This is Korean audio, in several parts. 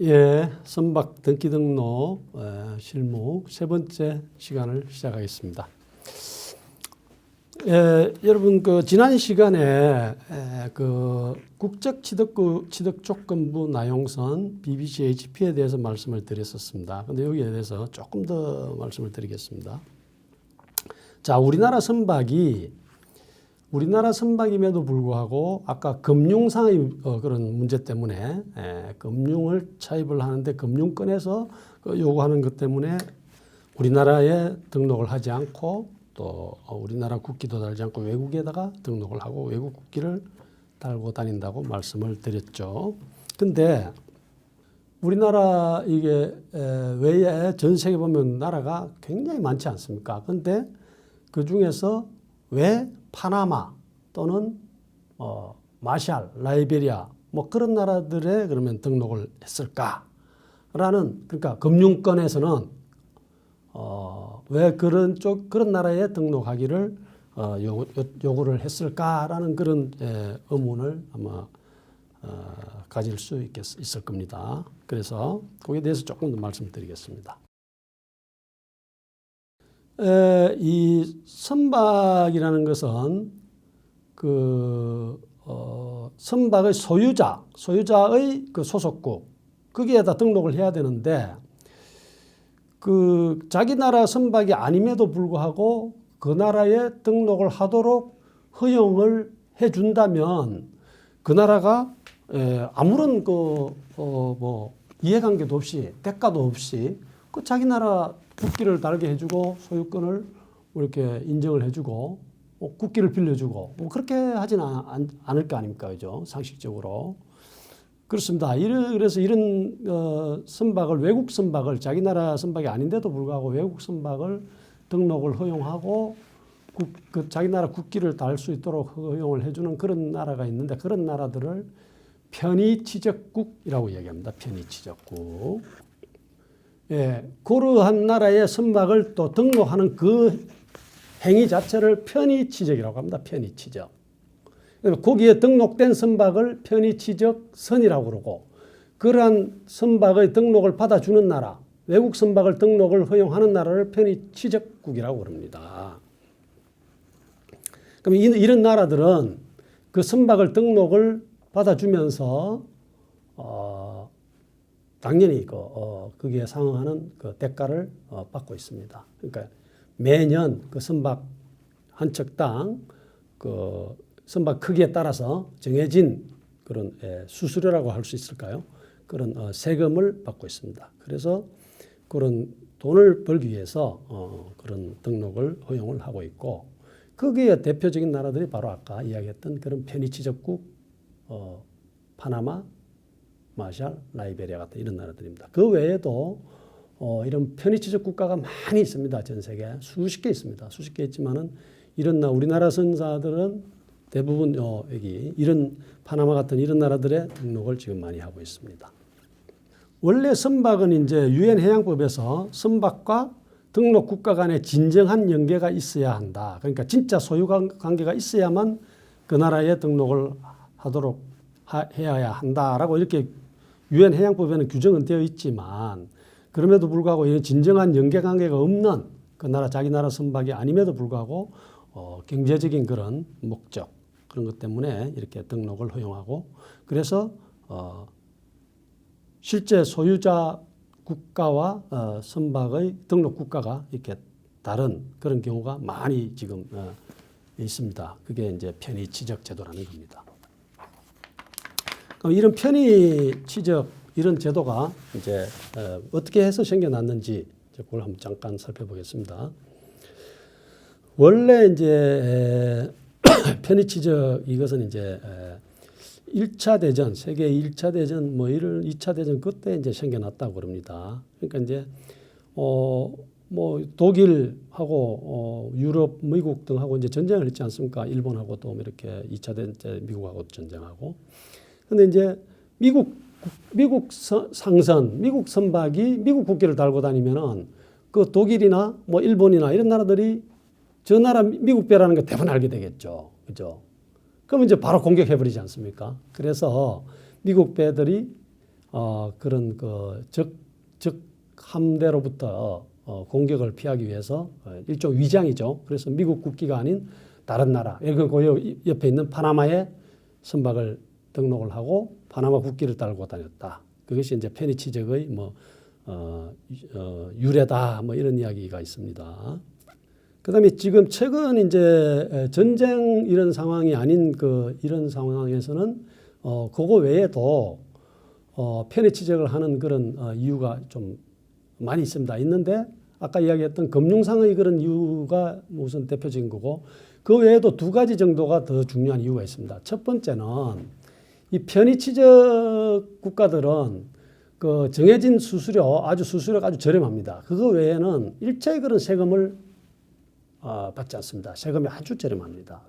예, 선박 등기 등록 실무 세 번째 시간을 시작하겠습니다. 여러분 지난 시간에 국적 취득 조건부 나용선 BBCHP에 대해서 말씀을 드렸었습니다. 그런데 여기에 대해서 조금 더 말씀을 드리겠습니다. 자, 우리나라 선박임에도 불구하고 아까 금융상의 그런 문제 때문에 금융을 차입을 하는데 금융권에서 요구하는 것 때문에 우리나라에 등록을 하지 않고 또 우리나라 국기도 달지 않고 외국에다가 등록을 하고 외국 국기를 달고 다닌다고 말씀을 드렸죠. 근데 우리나라 이게 외에 전 세계 보면 나라가 굉장히 많지 않습니까? 근데 그 중에서 왜 파나마 또는 마샬, 라이베리아 뭐 그런 나라들에 그러면 등록을 했을까라는, 그러니까 금융권에서는 왜 그런 나라에 등록하기를 요구를 했을까라는 그런 의문을 아마 가질 수 있을 겁니다. 그래서 거기에 대해서 조금 더 말씀드리겠습니다. 이 선박이라는 것은 선박의 소유자의 그 소속국 거기에다 등록을 해야 되는데 자기 나라 선박이 아님에도 불구하고 그 나라에 등록을 하도록 허용을 해준다면 그 나라가 아무런 이해관계도 없이 대가도 없이 자기 나라 국기를 달게 해주고 소유권을 이렇게 인정을 해주고 국기를 빌려주고 그렇게 하지는 않을 거 아닙니까, 그죠? 상식적으로 그렇습니다. 그래서 이런 선박을, 외국 선박을, 자기 나라 선박이 아닌데도 불구하고 외국 선박을 등록을 허용하고 자기 나라 국기를 달 수 있도록 허용을 해주는 그런 나라가 있는데, 그런 나라들을 편의취적국이라고 얘기합니다. 편의취적국. 예, 그러한 나라의 선박을 또 등록하는 그 행위 자체를 편의취적이라고 합니다. 편의취적. 거기에 등록된 선박을 편의취적선이라고 그러고, 그러한 선박의 등록을 받아주는 나라, 외국 선박을 등록을 허용하는 나라를 편의취적국이라고 그럽니다. 그럼 이런 나라들은 그 선박을 등록을 받아주면서 당연히 거기에 상응하는 그 대가를 받고 있습니다. 그러니까 매년 그 선박 한 척당 그 선박 크기에 따라서 정해진 그런 수수료라고 할 수 있을까요? 그런 세금을 받고 있습니다. 그래서 그런 돈을 벌기 위해서 그런 등록을 허용을 하고 있고, 거기에 대표적인 나라들이 바로 아까 이야기했던 그런 편의취적국, 파나마, 마샬, 라이베리아 같은 이런 나라들입니다. 그 외에도 이런 편의취적 국가가 많이 있습니다. 전 세계에 수십 개 있습니다. 수십 개 있지만은 우리나라 선사들은 대부분 여기 이런 파나마 같은 이런 나라들의 등록을 지금 많이 하고 있습니다. 원래 선박은 이제 유엔 해양법에서 선박과 등록 국가 간에 진정한 연계가 있어야 한다. 그러니까 진짜 소유 관계가 있어야만 그 나라에 등록을 하도록 해야 한다라고 이렇게 유엔 해양법에는 규정은 되어 있지만, 그럼에도 불구하고 이런 진정한 연계 관계가 없는 그 나라, 자기 나라 선박이 아님에도 불구하고 경제적인 그런 목적, 그런 것 때문에 이렇게 등록을 허용하고, 그래서 실제 소유자 국가와 선박의 등록 국가가 이렇게 다른 그런 경우가 많이 지금 있습니다. 그게 이제 편의취적 제도라는 겁니다. 그럼 이런 편의취적 이런 제도가 이제 어떻게 해서 생겨났는지 그걸 한번 잠깐 살펴보겠습니다. 원래 이제 편의취적 이것은 이제 1차 대전, 세계 1차 대전, 2차 대전 그때 이제 생겨났다고 그럽니다. 그러니까 이제 독일하고 유럽, 미국 등하고 이제 전쟁을 했지 않습니까? 일본하고 또 이렇게 2차 대전 때 미국하고 전쟁하고. 근데 이제 미국 상선, 미국 선박이 미국 국기를 달고 다니면은 그 독일이나 일본이나 이런 나라들이 저 나라 미국 배라는 거 대부분 알게 되겠죠. 그죠? 그러면 이제 바로 공격해버리지 않습니까? 그래서 미국 배들이 그런 적 함대로부터 공격을 피하기 위해서 일종 위장이죠. 그래서 미국 국기가 아닌 다른 나라, 그 옆에 있는 파나마에 선박을 등록을 하고 파나마 국기를 달고 다녔다. 그것이 이제 페니치적의 유래다. 뭐 이런 이야기가 있습니다. 그다음에 지금 최근 이제 전쟁 이런 상황이 아닌 이런 상황에서는 그거 외에도 페니치적을 하는 그런 이유가 좀 많이 있습니다. 있는데 아까 이야기했던 금융상의 그런 이유가 우선 대표적인 거고 그 외에도 두 가지 정도가 더 중요한 이유가 있습니다. 첫 번째는 이 페니치적 국가들은 그 정해진 수수료가 아주 저렴합니다. 그거 외에는 일체의 그런 세금을 받지 않습니다. 세금이 아주 저렴합니다.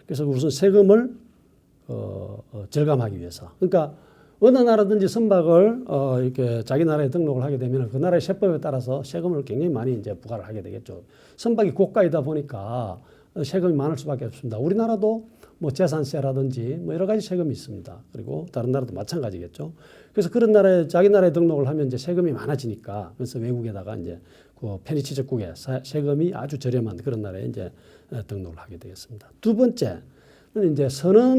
그래서 우선 세금을 절감하기 위해서. 그러니까 어느 나라든지 선박을 이렇게 자기 나라에 등록을 하게 되면 그 나라의 세법에 따라서 세금을 굉장히 많이 이제 부과를 하게 되겠죠. 선박이 고가이다 보니까 세금이 많을 수밖에 없습니다. 우리나라도 뭐 재산세라든지 뭐 여러 가지 세금이 있습니다. 그리고 다른 나라도 마찬가지겠죠. 그래서 그런 나라에 자기 나라에 등록을 하면 이제 세금이 많아지니까 그래서 외국에다가 이제 그 페니치적국에 세금이 아주 저렴한 그런 나라에 이제 등록을 하게 되겠습니다. 두 번째는 이제 선언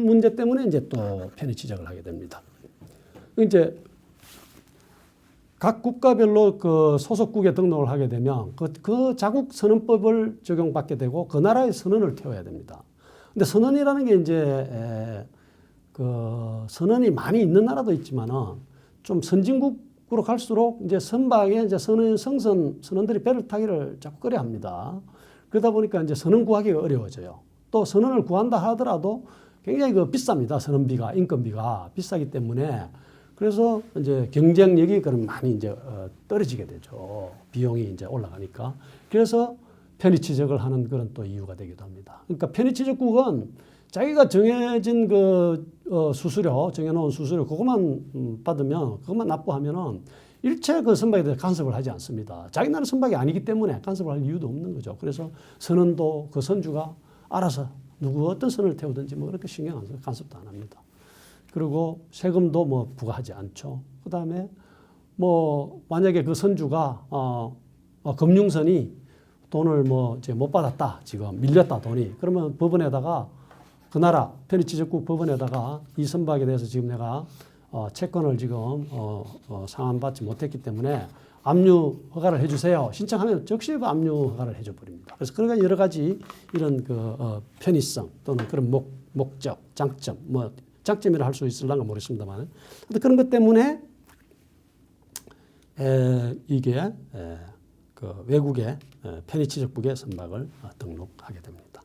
문제 때문에 이제 또 페니치적을 하게 됩니다. 이제 각 국가별로 그 소속국에 등록을 하게 되면 그 자국 선언법을 적용받게 되고 그 나라의 선언을 태워야 됩니다. 근데 선언이라는 게 이제 그 선언이 많이 있는 나라도 있지만은 좀 선진국으로 갈수록 이제 선박에 이제 선원들이 배를 타기를 자꾸 꺼려 합니다. 그러다 보니까 이제 선언 구하기가 어려워져요. 또 선언을 구한다 하더라도 굉장히 비쌉니다. 선언비가, 인건비가 비싸기 때문에 그래서 이제 경쟁력이 그럼 많이 이제 떨어지게 되죠. 비용이 이제 올라가니까. 그래서 페니치적을 하는 그런 또 이유가 되기도 합니다. 그러니까 페니치적국은 자기가 정해진 정해놓은 수수료 그것만 받으면 그것만 납부하면은 일체 그 선박에 대해서 간섭을 하지 않습니다. 자기 나라 선박이 아니기 때문에 간섭을 할 이유도 없는 거죠. 그래서 선원도 그 선주가 알아서 어떤 선을 태우든지 뭐 그렇게 신경 안 써요. 간섭도 안 합니다. 그리고 세금도 뭐 부과하지 않죠. 그 다음에 뭐 만약에 그 선주가 금융선이 돈을 못 받았다, 지금 밀렸다 돈이. 그러면 법원에다가 그 나라 페니치적국 법원에다가 이 선박에 대해서 지금 내가 채권을 지금 상환받지 못했기 때문에 압류 허가를 해주세요. 신청하면 즉시 그 압류 허가를 해줘 버립니다. 그래서 그러니까 여러 가지 이런 편의성 또는 그런 목적, 장점, 장점이라 할 수 있을런가 모르겠습니다만, 그런 것 때문에 이게 외국의 페니치적국의 선박을 등록하게 됩니다.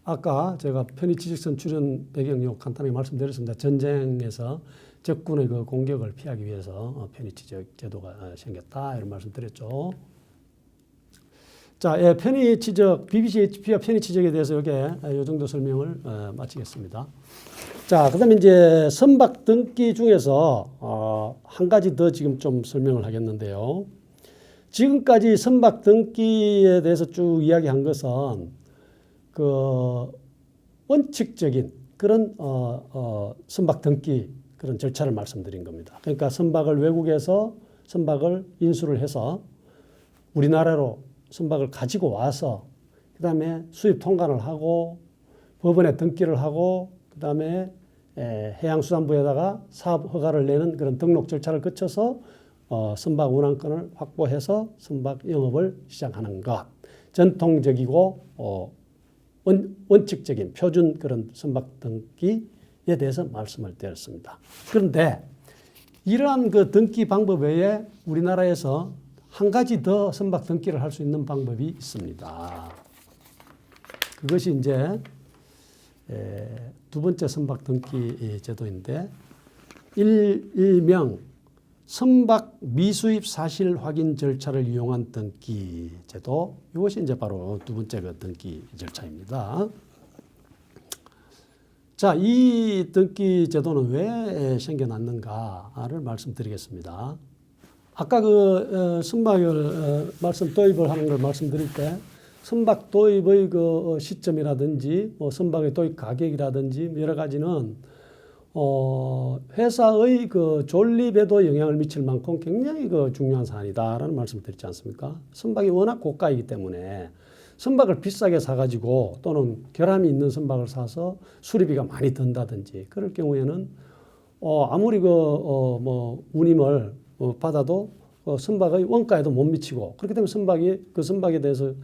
아까 제가 페니치적선 출현 배경요 간단하게 말씀드렸습니다. 전쟁에서 적군의 그 공격을 피하기 위해서 페니치적 제도가 생겼다 이런 말씀드렸죠. 자, 페니치적 BBC HP와 페니치적에 대해서 이게 이 정도 설명을 마치겠습니다. 자, 그다음에 이제 선박 등기 중에서 한 가지 더 지금 좀 설명을 하겠는데요. 지금까지 선박 등기에 대해서 쭉 이야기한 것은 그 원칙적인 그런 선박 등기 그런 절차를 말씀드린 겁니다. 그러니까 외국에서 선박을 인수를 해서 우리나라로 선박을 가지고 와서 그다음에 수입 통관을 하고 법원에 등기를 하고 그다음에 해양수산부에다가 사업 허가를 내는 그런 등록 절차를 거쳐서 선박 운항권을 확보해서 선박 영업을 시작하는 것. 전통적이고 원칙적인 표준 그런 선박 등기에 대해서 말씀을 드렸습니다. 그런데 이러한 그 등기 방법 외에 우리나라에서 한 가지 더 선박 등기를 할 수 있는 방법이 있습니다. 그것이 이제 두 번째 선박 등기 제도인데 일명 선박 미수입 사실 확인 절차를 이용한 등기 제도, 이것이 이제 바로 두 번째 그 등기 절차입니다. 자, 이 등기 제도는 왜 생겨났는가를 말씀드리겠습니다. 아까 선박을 도입을 하는 걸 말씀드릴 때 선박 도입의 그 시점이라든지 선박의 도입 가격이라든지 여러 가지는 회사의 그 존립에도 영향을 미칠 만큼 굉장히 그 중요한 사안이다라는 말씀을 드리지 않습니까? 선박이 워낙 고가이기 때문에 선박을 비싸게 사가지고 또는 결함이 있는 선박을 사서 수리비가 많이 든다든지 그럴 경우에는 아무리 뭐 운임을 받아도 선박의 원가에도 못 미치고 그렇기 때문에 그 선박에 대해서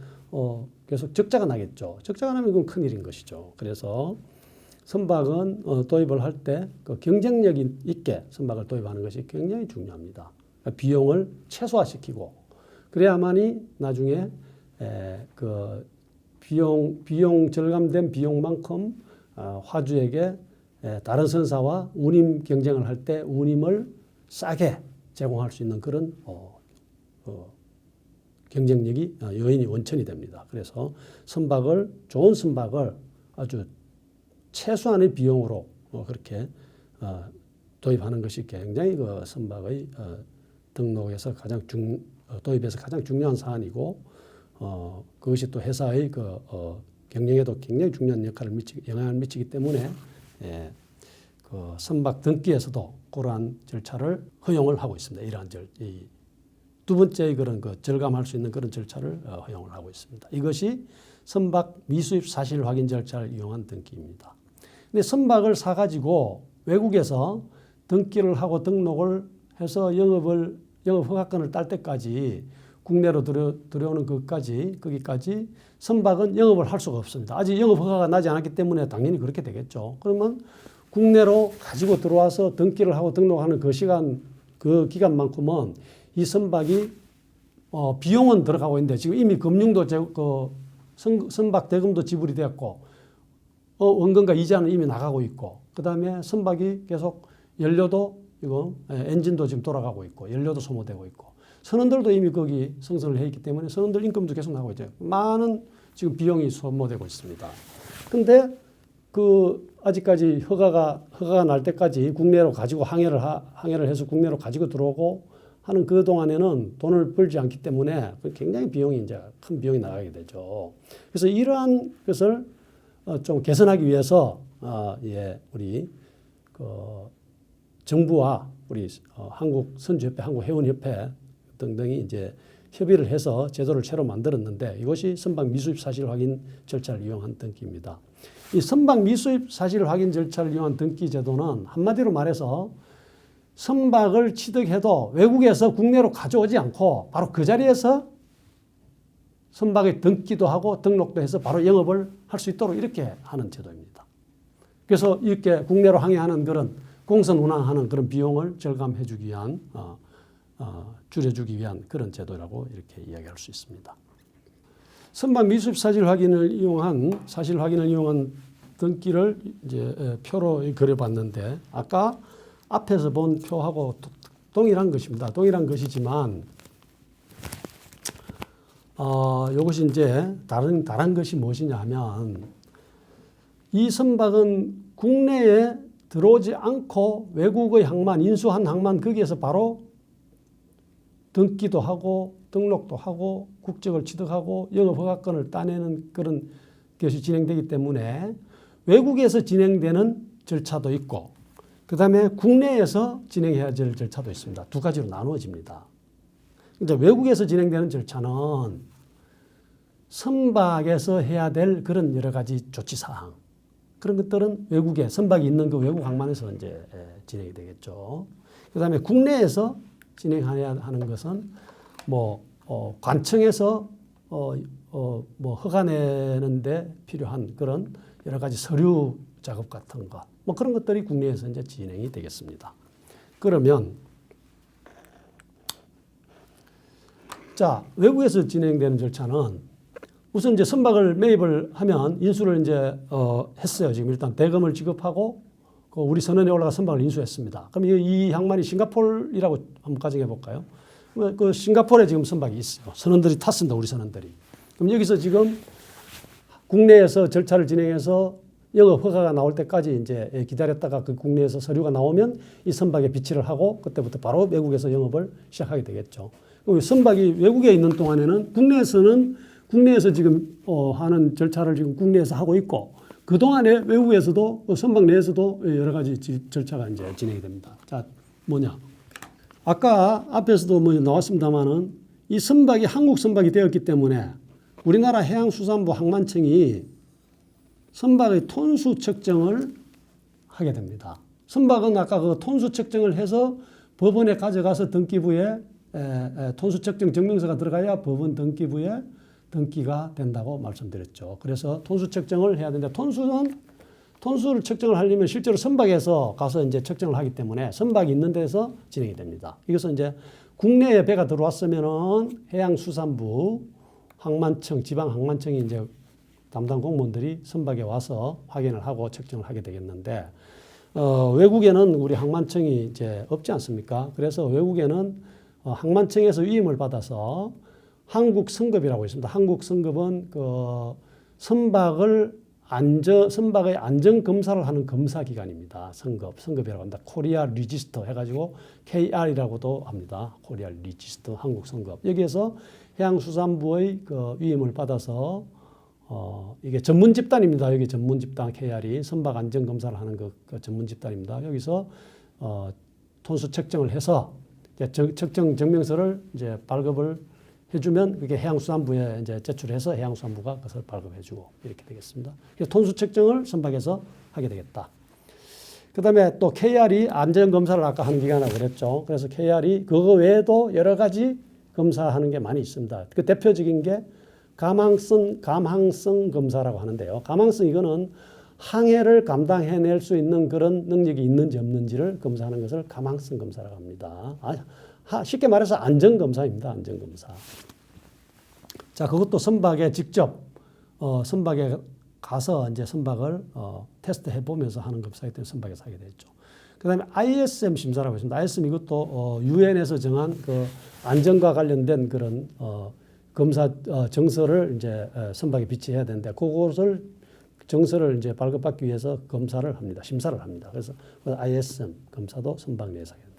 계속 적자가 나겠죠. 적자가 나면 그건 큰일인 것이죠. 그래서 선박은 도입을 할 때 그 경쟁력 있게 선박을 도입하는 것이 굉장히 중요합니다. 그러니까 비용을 최소화시키고 그래야만이 나중에 그 비용 절감된 비용만큼 화주에게 다른 선사와 운임 경쟁을 할 때 운임을 싸게 제공할 수 있는 그런 경쟁력이 요인이 원천이 됩니다. 그래서 좋은 선박을 아주 최소한의 비용으로 그렇게 도입하는 것이 굉장히 그 선박의 등록에서 도입에서 가장 중요한 사안이고 그것이 또 회사의 그 경영에도 굉장히 중요한 영향을 미치기 때문에 그 선박 등기에서도 그러한 절차를 허용을 하고 있습니다. 이러한 두 번째의 그런 그 절감할 수 있는 그런 절차를 허용을 하고 있습니다. 이것이 선박 미수입 사실 확인 절차를 이용한 등기입니다. 근데 선박을 사가지고 외국에서 등기를 하고 등록을 해서 영업 허가권을 딸 때까지 국내로 들여오는 거기까지 선박은 영업을 할 수가 없습니다. 아직 영업 허가가 나지 않았기 때문에 당연히 그렇게 되겠죠. 그러면 국내로 가지고 들어와서 등기를 하고 등록하는 그 기간만큼은 이 선박이 비용은 들어가고 있는데 지금 이미 금융도 선박 대금도 지불이 되었고 원금과 이자는 이미 나가고 있고 그다음에 선박이 계속 연료도 엔진도 지금 돌아가고 있고 연료도 소모되고 있고 선원들도 이미 거기 승선을 해 있기 때문에 선원들 임금도 계속 나오고 있죠. 많은 지금 비용이 소모되고 있습니다. 근데 아직까지 허가가 날 때까지 국내로 가지고 항해를 해서 국내로 가지고 들어오고 하는 그 동안에는 돈을 벌지 않기 때문에 굉장히 큰 비용이 나가게 되죠. 그래서 이러한 것을 좀 개선하기 위해서 우리 정부와 우리 한국선주협회, 한국해운협회 등등이 이제 협의를 해서 제도를 새로 만들었는데 이것이 선박 미수입 사실 확인 절차를 이용한 등기입니다. 이 선박 미수입 사실 확인 절차를 이용한 등기 제도는 한마디로 말해서 선박을 취득해도 외국에서 국내로 가져오지 않고 바로 그 자리에서 선박의 등기도 하고 등록도 해서 바로 영업을 할 수 있도록 이렇게 하는 제도입니다. 그래서 이렇게 국내로 항해하는 그런 공선 운항하는 그런 비용을 절감해 주기 위한 줄여주기 위한 그런 제도라고 이렇게 이야기할 수 있습니다. 선박 미수입 사실 확인을 이용한 등기를 이제 표로 그려봤는데 아까 앞에서 본 표하고 동일한 것입니다. 동일한 것이지만 이것이 이제 다른 것이 무엇이냐 하면 이 선박은 국내에 들어오지 않고 외국의 항만, 인수한 항만 거기에서 바로 등기도 하고 등록도 하고 국적을 취득하고 영업허가권을 따내는 그런 것이 진행되기 때문에 외국에서 진행되는 절차도 있고 그 다음에 국내에서 진행해야 될 절차도 있습니다. 두 가지로 나누어집니다. 이제 외국에서 진행되는 절차는 선박에서 해야 될 그런 여러 가지 조치사항 그런 것들은 외국에 선박이 있는 그 외국 항만에서 이제 진행이 되겠죠. 그 다음에 국내에서 진행해야 하는 것은 관청에서 허가 내는데 필요한 그런 여러 가지 서류 작업 같은 것, 그런 것들이 국내에서 이제 진행이 되겠습니다. 그러면 외국에서 진행되는 절차는 우선 이제 선박을 매입을 하면 인수를 이제 했어요. 지금 일단 대금을 지급하고 우리 선원에 올라가 선박을 인수했습니다. 그럼 이 항만이 싱가포르라고 한번 가정해 볼까요? 그 싱가포르에 지금 선박이 있어요. 선원들이 탔습니다. 우리 선원들이. 그럼 여기서 지금 국내에서 절차를 진행해서 영업 허가가 나올 때까지 이제 기다렸다가 그 국내에서 서류가 나오면 이 선박에 비치를 하고 그때부터 바로 외국에서 영업을 시작하게 되겠죠. 선박이 외국에 있는 동안에는 국내에서 지금 하는 절차를 지금 국내에서 하고 있고 그동안에 외국에서도 선박 내에서도 여러 가지 절차가 이제 진행이 됩니다. 자, 뭐냐? 아까 앞에서도 뭐 나왔습니다만은 이 선박이 한국 선박이 되었기 때문에 우리나라 해양수산부 항만청이 선박의 톤수 측정을 하게 됩니다. 선박은 아까 그 톤수 측정을 해서 법원에 가져가서 등기부에 톤수 측정 증명서가 들어가야 법원 등기부에 등기가 된다고 말씀드렸죠. 그래서 톤수 측정을 해야 되는데 톤수를 측정을 하려면 실제로 선박에서 가서 이제 측정을 하기 때문에 선박이 있는 데서 진행이 됩니다. 이것은 이제 국내에 배가 들어왔으면은 해양수산부, 항만청, 지방항만청이 이제 담당 공무원들이 선박에 와서 확인을 하고 측정을 하게 되겠는데, 외국에는 우리 항만청이 이제 없지 않습니까? 그래서 외국에는 항만청에서 위임을 받아서 한국 성급이라고 있습니다. 한국 성급은 그 선박의 안전 검사를 하는 검사 기관입니다. 성급이라고 합니다. 코리아 리지스터 해가지고 KR이라고도 합니다. 코리아 리지스터 한국 성급. 여기에서 해양수산부의 그 위임을 받아서 이게 전문 집단입니다. 여기 전문 집단 KR이 선박 안전 검사를 하는 그 전문 집단입니다. 여기서 톤수 측정을 해서 이제 측정 증명서를 이제 발급을 해주면 그게 해양수산부에 이제 제출해서 해양수산부가 그것을 발급해주고 이렇게 되겠습니다. 그래서 톤수 측정을 선박에서 하게 되겠다. 그 다음에 또 KR이 안전검사를 아까 하는 기관이라고 그랬죠. 그래서 KR이 그거 외에도 여러 가지 검사하는 게 많이 있습니다. 그 대표적인 게 감항성 검사라고 하는데요. 감항성 이거는 항해를 감당해낼 수 있는 그런 능력이 있는지 없는지를 검사하는 것을 감항성 검사라고 합니다. 쉽게 말해서 안전검사입니다. 안전검사. 자, 그것도 선박에 직접 선박에 가서 이제 선박을 테스트해 보면서 하는 검사이기 때문에 선박에서 하게 되죠. 그 다음에 ISM 심사라고 있습니다. ISM 이것도 유엔에서 정한 그 안전과 관련된 그런 검사 정서를 이제 선박에 비치해야 되는데 그것을 정서를 이제 발급받기 위해서 검사를 합니다. 심사를 합니다. 그래서 ISM 검사도 선박 내에서 하게 됩니다.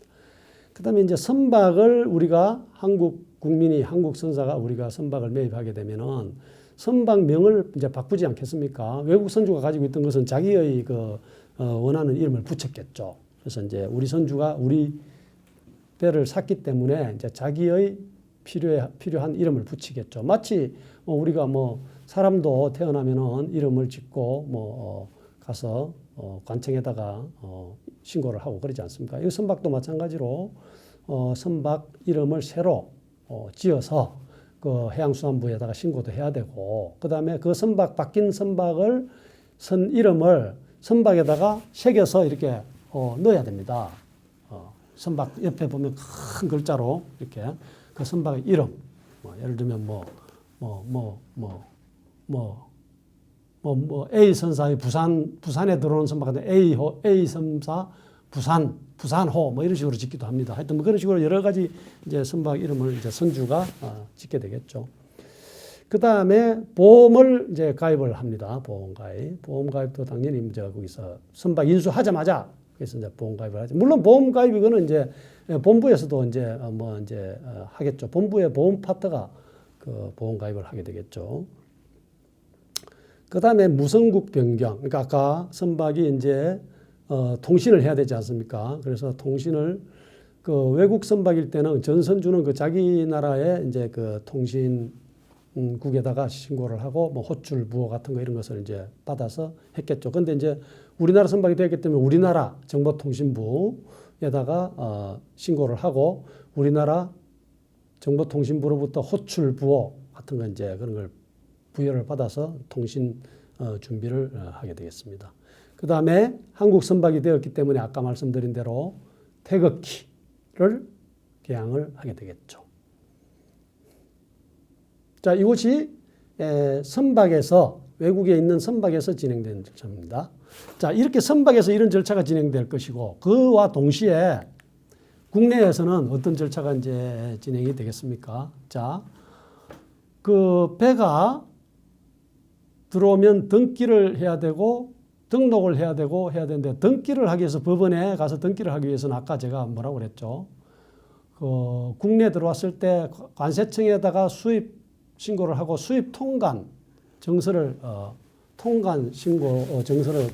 그 다음에 이제 선박을 우리가 한국 국민이 한국 선사가 우리가 선박을 매입하게 되면은 선박명을 이제 바꾸지 않겠습니까? 외국 선주가 가지고 있던 것은 자기의 그 원하는 이름을 붙였겠죠. 그래서 이제 우리 선주가 우리 배를 샀기 때문에 이제 자기의 필요한 이름을 붙이겠죠. 마치 우리가 사람도 태어나면은 이름을 짓고 가서 관청에다가 신고를 하고 그러지 않습니까? 이 선박도 마찬가지로 선박 이름을 새로 지어서 그 해양수산부에다가 신고도 해야 되고, 그 다음에 그 바뀐 선박을 선 이름을 선박에다가 새겨서 이렇게 넣어야 됩니다. 선박 옆에 보면 큰 글자로 이렇게 그 선박의 이름, 예를 들면 A 선사의 부산에 들어오는 선박인데 A 선사 부산호 이런 식으로 짓기도 합니다. 하여튼 그런 식으로 여러 가지 이제 선박 이름을 이제 선주가 짓게 되겠죠. 그 다음에 보험을 이제 가입을 합니다. 보험 가입도 당연히 이제 거기서 선박 인수하자마자 그래서 이제 보험 가입을 하죠. 물론 보험 가입 이거는 이제 본부에서도 이제 하겠죠. 본부의 보험 파트가 그 보험 가입을 하게 되겠죠. 그 다음에 무선국 변경. 그러니까 아까 선박이 이제 통신을 해야 되지 않습니까? 그래서 통신을 그 외국 선박일 때는 전선주는 그 자기 나라의 이제 그 통신국에다가 신고를 하고 호출 부호 같은 거 이런 것을 이제 받아서 했겠죠. 근데 이제 우리나라 선박이 되었기 때문에 우리나라 정보통신부에다가 신고를 하고 우리나라 정보통신부로부터 호출 부호 같은 거 이제 그런 걸 부여를 받아서 통신 준비를 하게 되겠습니다. 그 다음에 한국 선박이 되었기 때문에 아까 말씀드린 대로 태극기를 개항을 하게 되겠죠. 자, 이것이 선박에서 외국에 있는 선박에서 진행된 절차입니다. 자, 이렇게 선박에서 이런 절차가 진행될 것이고 그와 동시에 국내에서는 어떤 절차가 이제 진행이 되겠습니까? 자, 그 배가 들어오면 등기를 해야 되고 등록을 해야 되는데 등기를 하기 위해서 법원에 가서 등기를 하기 위해서는 아까 제가 뭐라고 그랬죠? 그 국내에 들어왔을 때 관세청에다가 수입 신고를 하고 수입 통관 정서를 통관 신고 정서를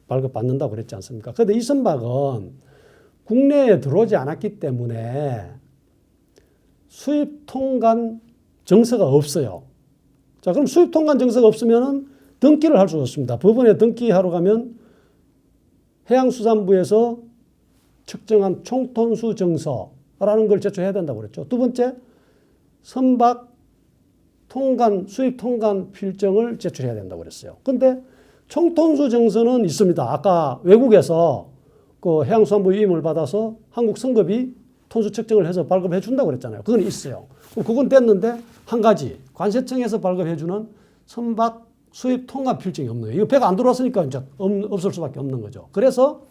발급받는다고 그랬지 않습니까? 그런데 이 선박은 국내에 들어오지 않았기 때문에 수입 통관 정서가 없어요. 자, 그럼 수입 통관 정서가 없으면은 등기를 할 수가 없습니다. 법원에 등기하러 가면 해양수산부에서 측정한 총톤수 정서라는 걸 제출해야 된다고 그랬죠. 두 번째, 선박 통관, 수입 통관 필증을 제출해야 된다고 그랬어요. 근데 총톤수 정서는 있습니다. 아까 외국에서 그 해양수산부 위임을 받아서 한국 성급이 톤수 측정을 해서 발급해 준다고 그랬잖아요. 그건 있어요. 그건 됐는데 한 가지 관세청에서 발급해 주는 선박 수입 통관 필증이 없는 거예요. 이거 배가 안 들어왔으니까 이제 없을 수밖에 없는 거죠. 그래서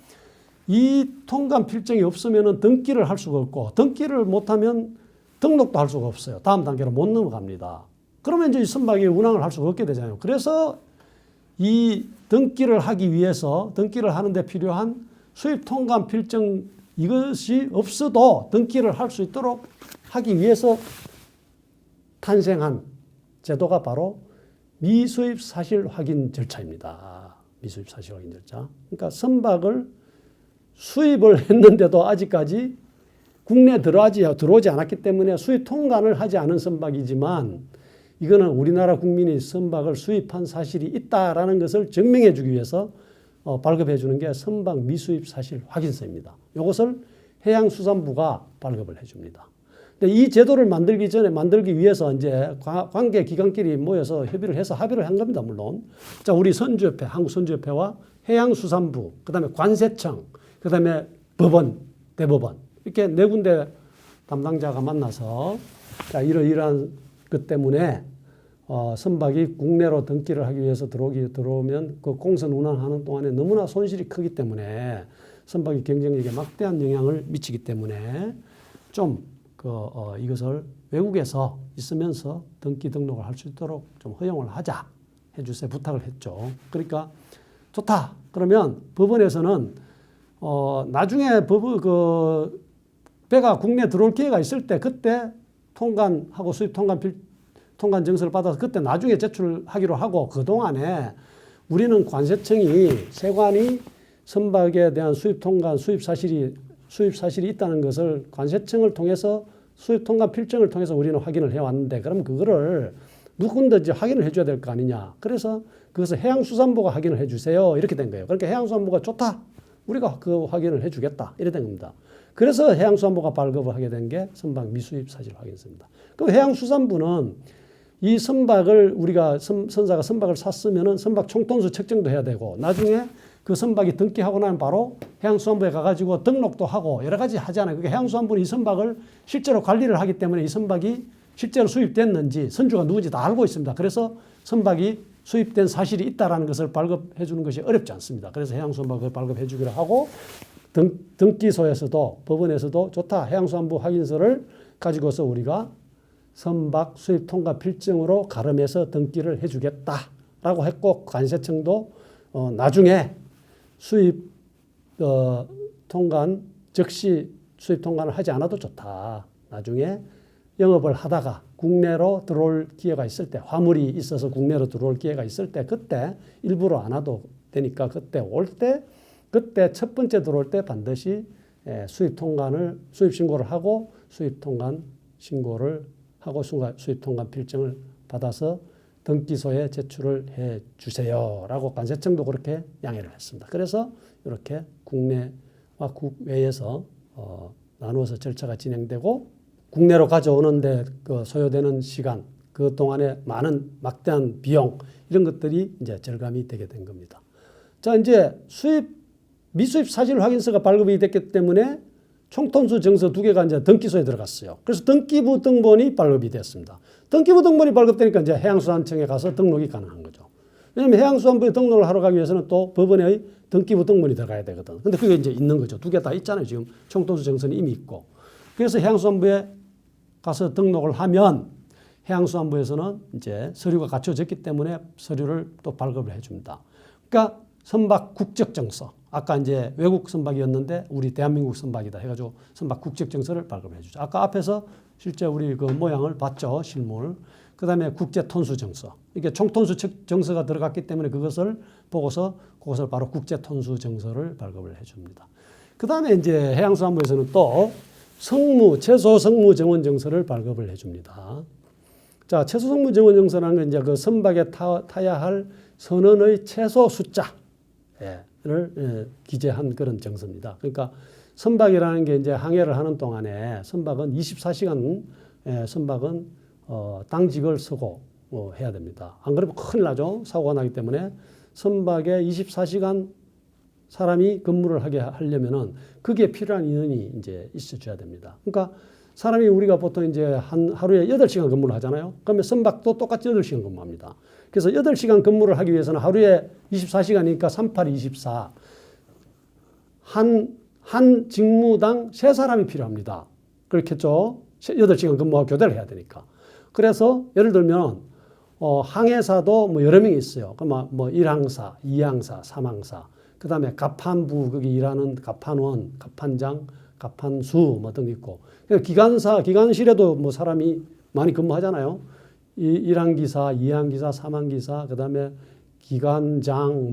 이 통관 필증이 없으면 등기를 할 수가 없고 등기를 못하면 등록도 할 수가 없어요. 다음 단계로 못 넘어갑니다. 그러면 이제 이 선박이 운항을 할 수가 없게 되잖아요. 그래서 이 등기를 하기 위해서 등기를 하는데 필요한 수입 통관 필증 이것이 없어도 등기를 할 수 있도록 하기 위해서 탄생한 제도가 바로 미수입 사실 확인 절차입니다. 미수입 사실 확인 절차. 그러니까 선박을 수입을 했는데도 아직까지 국내에 들어오지 않았기 때문에 수입 통관을 하지 않은 선박이지만 이거는 우리나라 국민이 선박을 수입한 사실이 있다라는 것을 증명해 주기 위해서 발급해 주는 게 선박 미수입 사실 확인서입니다. 이것을 해양수산부가 발급을 해 줍니다. 근데 이 제도를 만들기 위해서 이제 관계 기관끼리 모여서 협의를 해서 합의를 한 겁니다, 물론. 자, 우리 선주협회, 한국선주협회와 해양수산부, 그 다음에 관세청, 그 다음에 법원, 대법원, 이렇게 네 군데 담당자가 만나서 자, 이러한 것 때문에 선박이 국내로 등기를 하기 위해서 들어오면 그 공선 운항하는 동안에 너무나 손실이 크기 때문에 선박이 경쟁력에 막대한 영향을 미치기 때문에 좀 이것을 외국에서 있으면서 등기 등록을 할 수 있도록 좀 허용을 하자 해주세요 부탁을 했죠. 그러니까 좋다. 그러면 법원에서는 나중에 배가 국내에 들어올 기회가 있을 때 그때 통관하고 수입 통관 정서를 받아서 그때 나중에 제출하기로 하고 그동안에 우리는 관세청이 세관이 선박에 대한 수입 통관, 수입 사실이 있다는 것을 관세청을 통해서 수입 통관 필증을 통해서 우리는 확인을 해왔는데 그럼 그거를 누군가든지 확인을 해줘야 될 거 아니냐. 그래서 그것을 해양수산부가 확인을 해주세요. 이렇게 된 거예요. 그러니까 해양수산부가 좋다. 우리가 그 확인을 해주겠다. 이렇게 된 겁니다. 그래서 해양수산부가 발급을 하게 된 게 선박 미수입 사실 확인서입니다. 그럼 해양수산부는 이 선박을 우리가 선사가 선박을 샀으면은 선박 총톤수 측정도 해야 되고 나중에 그 선박이 등기하고 나면 바로 해양수산부에 가가지고 등록도 하고 여러 가지 하잖아요. 그러니까 해양수산부는 이 선박을 실제로 관리를 하기 때문에 이 선박이 실제로 수입됐는지 선주가 누군지 다 알고 있습니다. 그래서 선박이 수입된 사실이 있다라는 것을 발급해 주는 것이 어렵지 않습니다. 그래서 해양수산부가 그걸 발급해 주기로 하고 등기소에서도 법원에서도 좋다. 해양수산부 확인서를 가지고서 우리가 선박 수입 통관 필증으로 가름해서 등기를 해주겠다라고 했고 관세청도 나중에 수입 통관 즉시 수입 통관을 하지 않아도 좋다. 나중에 영업을 하다가 국내로 들어올 기회가 있을 때 화물이 있어서 국내로 들어올 기회가 있을 때 그때 일부러 안 와도 되니까 그때 올 때 그때 첫 번째 들어올 때 반드시 수입 신고를 하고 수입 통관 신고를 하고 수입 통관 필증을 받아서 등기소에 제출을 해 주세요라고 관세청도 그렇게 양해를 했습니다. 그래서 이렇게 국내와 국외에서 나누어서 절차가 진행되고 국내로 가져오는데 소요되는 시간 그 동안에 많은 막대한 비용 이런 것들이 이제 절감이 되게 된 겁니다. 자, 이제 미수입 사실 확인서가 발급이 됐기 때문에 총톤수 정서 2개가 이제 등기소에 들어갔어요. 그래서 등기부 등본이 발급이 됐습니다. 등기부 등본이 발급되니까 이제 해양수산청에 가서 등록이 가능한 거죠. 왜냐하면 해양수산부에 등록을 하러 가기 위해서는 또 법원의 등기부 등본이 들어가야 되거든. 근데 그게 이제 있는 거죠. 2개 다 있잖아요. 지금 총톤수 정서는 이미 있고. 그래서 해양수산부에 가서 등록을 하면 해양수산부에서는 이제 서류가 갖춰졌기 때문에 서류를 또 발급을 해줍니다. 그러니까 선박 국적정서. 아까 이제 외국 선박이었는데 우리 대한민국 선박이다 해가지고 선박 국적정서를 발급해 주죠. 아까 앞에서 실제 우리 그 모양을 봤죠. 실물. 그다음에 국제톤수정서. 이게 총톤수 정서가 들어갔기 때문에 그것을 보고서 그것을 바로 국제톤수정서를 발급을 해줍니다. 그다음에 이제 해양수산부에서는 또 채소 성무 정원 정서를 발급을 해줍니다. 자, 채소 성무 정원 정서라는 건 이제 그 선박에 타야 할 선원의 최소 숫자를 기재한 그런 정서입니다. 그러니까 선박이라는 게 이제 항해를 하는 동안에 선박은 24시간 선박은 당직을 서고 해야 됩니다. 안 그러면 큰일 나죠. 사고가 나기 때문에 선박에 24시간 사람이 근무를 하게 하려면은 그게 필요한 인원이 이제 있어줘야 됩니다. 그러니까 사람이 우리가 보통 이제 하루에 8시간 근무를 하잖아요. 그러면 선박도 똑같이 8시간 근무합니다. 그래서 8시간 근무를 하기 위해서는 하루에 24시간이니까 38, 24. 한 직무당 3사람이 필요합니다. 그렇겠죠? 8시간 근무하고 교대를 해야 되니까. 그래서 예를 들면 항해사도 뭐 여러 명이 있어요. 그럼 뭐 1항사, 2항사, 3항사. 그다음에 갑판부 거기 일하는 갑판원, 갑판장, 갑판수 뭐 등 있고. 기관실에도 뭐 사람이 많이 근무하잖아요. 1항기사, 2항기사, 3항기사, 그다음에 기관장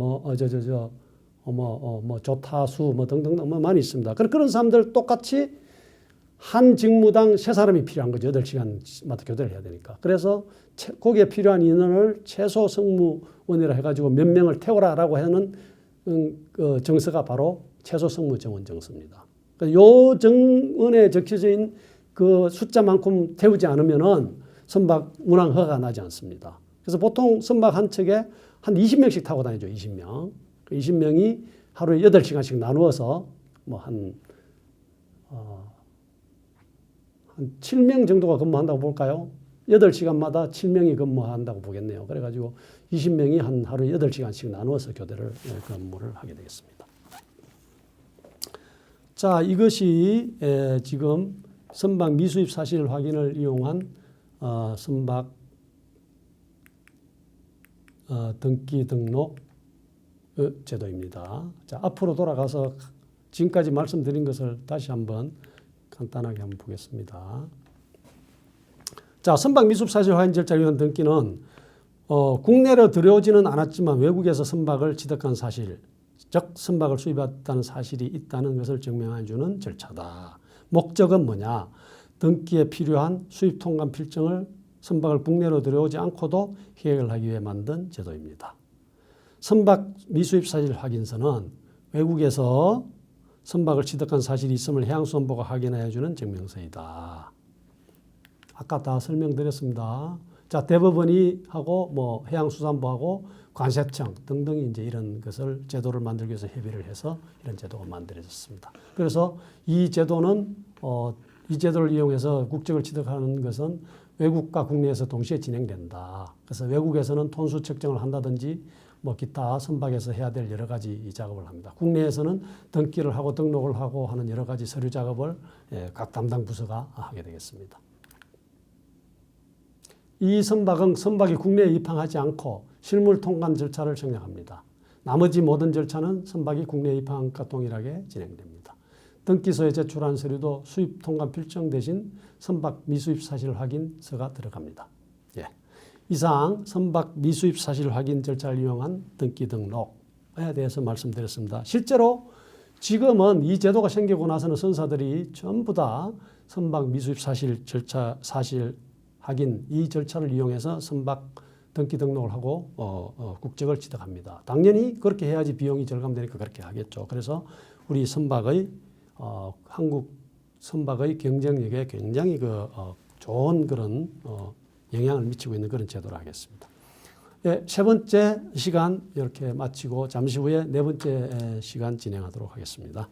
조타수 뭐 등등 뭐 많이 있습니다. 그런 사람들 똑같이 한 직무당 3사람이 필요한 거죠. 8시간마다 교대를 해야 되니까. 그래서 거기에 필요한 인원을 최소 성무원이라 해가지고 몇 명을 태워라라고 하는 그 정서가 바로 최소 성무 정원 정서입니다. 요 정원에 적혀져 있는 그 숫자만큼 태우지 않으면은 선박 운항 허가가 나지 않습니다. 그래서 보통 선박 한 척에 한 20명씩 타고 다니죠. 20명. 20명이 하루에 8시간씩 나누어서 뭐 한 7명 정도가 근무한다고 볼까요? 8시간마다 7명이 근무한다고 보겠네요. 그래가지고 20명이 한 하루에 8시간씩 나누어서 교대를 근무를 하게 되겠습니다. 자, 이것이 지금 선박 미수입 사실 확인을 이용한 선박 등기 등록 제도입니다. 자, 앞으로 돌아가서 지금까지 말씀드린 것을 다시 한번 간단하게 한번 보겠습니다. 자, 선박 미수입 사실 확인 절차를 위한 등기는 국내로 들여오지는 않았지만 외국에서 선박을 취득한 사실, 즉 선박을 수입했다는 사실이 있다는 것을 증명해 주는 절차다. 목적은 뭐냐? 등기에 필요한 수입 통관 필증을 선박을 국내로 들여오지 않고도 해결을 하기 위해 만든 제도입니다. 선박 미수입 사실 확인서는 외국에서 선박을 취득한 사실이 있음을 해양수산부가 확인해 주는 증명서이다. 아까 다 설명드렸습니다. 자, 대법원이 하고 뭐 해양수산부하고 관세청 등등이 이제 이런 것을 제도를 만들기 위해서 협의를 해서 이런 제도가 만들어졌습니다. 그래서 이 제도는 이 제도를 이용해서 국적을 취득하는 것은 외국과 국내에서 동시에 진행된다. 그래서 외국에서는 톤수 측정을 한다든지 뭐 기타 선박에서 해야 될 여러 가지 이 작업을 합니다. 국내에서는 등기를 하고 등록을 하고 하는 여러 가지 서류 작업을 각 담당 부서가 하게 되겠습니다. 이 선박이 국내에 입항하지 않고 실물 통관 절차를 생략합니다. 나머지 모든 절차는 선박이 국내에 입항과 동일하게 진행됩니다. 등기소에 제출한 서류도 수입 통관 필증 대신 선박 미수입 사실 확인서가 들어갑니다. 예. 이상 선박 미수입 사실 확인 절차를 이용한 등기 등록에 대해서 말씀드렸습니다. 실제로 지금은 이 제도가 생기고 나서는 선사들이 전부 다 선박 미수입 사실 확인 이 절차를 이용해서 선박 등기 등록을 하고 국적을 취득합니다. 당연히 그렇게 해야지 비용이 절감되니까 그렇게 하겠죠. 그래서 우리 선박의 한국 선박의 경쟁력에 굉장히 좋은 그런 영향을 미치고 있는 그런 제도를 하겠습니다. 예, 세 번째 시간 이렇게 마치고 잠시 후에 네 번째 시간 진행하도록 하겠습니다.